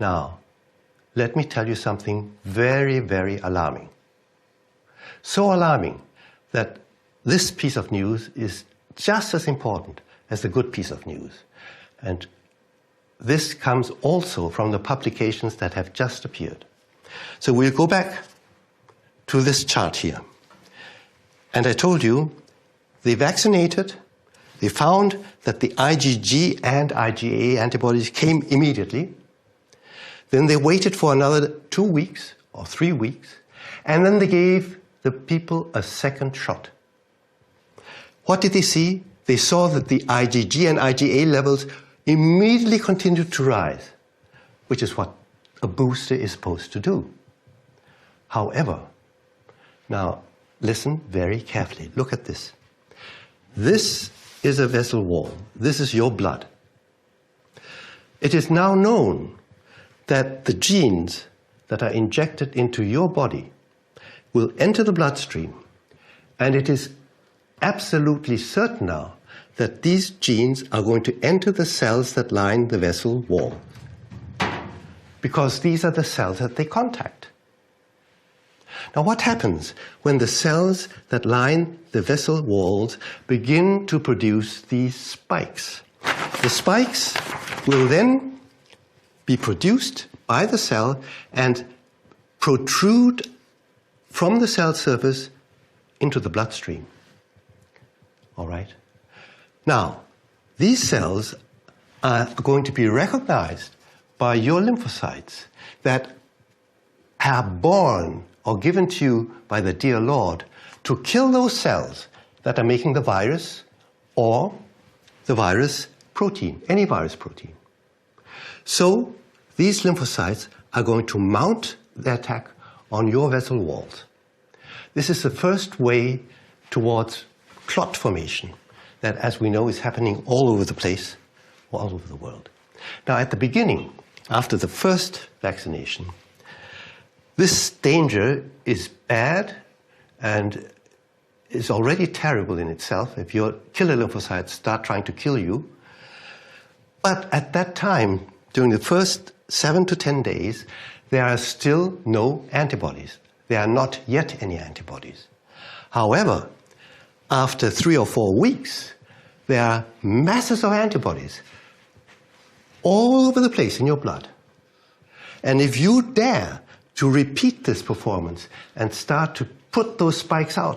Now, let me tell you something very, very alarming. So alarming that this piece of news is just as important as the good piece of news. And this comes also from the publications that have just appeared. So we'll go back to this chart here. And I told you, they vaccinated, they found that the IgG and IgA antibodies came immediately. Then they waited for another 2 weeks or 3 weeks, and then they gave the people a second shot. What did they see? They saw that the IgG and IgA levels immediately continued to rise, which is what a booster is supposed to do. However, now listen very carefully. Look at this. This is a vessel wall. This is your blood. It is now known that the genes that are injected into your body will enter the bloodstream, and it is absolutely certain now that these genes are going to enter the cells that line the vessel wall, because these are the cells that they contact. Now, what happens when the cells that line the vessel walls begin to produce these spikes? The spikes will then be produced by the cell and protrude from the cell surface into the bloodstream. All right? Now, these cells are going to be recognized by your lymphocytes that are born or given to you by the dear Lord to kill those cells that are making the virus or the virus protein, any virus protein. So these lymphocytes are going to mount the attack on your vessel walls. This is the first way towards clot formation that, as we know, is happening all over the place, all over the world. Now, at the beginning, after the first vaccination, this danger is bad and is already terrible in itself if your killer lymphocytes start trying to kill you. But at that time, during the first 7 to 10 days, there are still no antibodies. There are not yet any antibodies. However, after 3 or 4 weeks, there are masses of antibodies all over the place in your blood. And if you dare to repeat this performance and start to put those spikes out,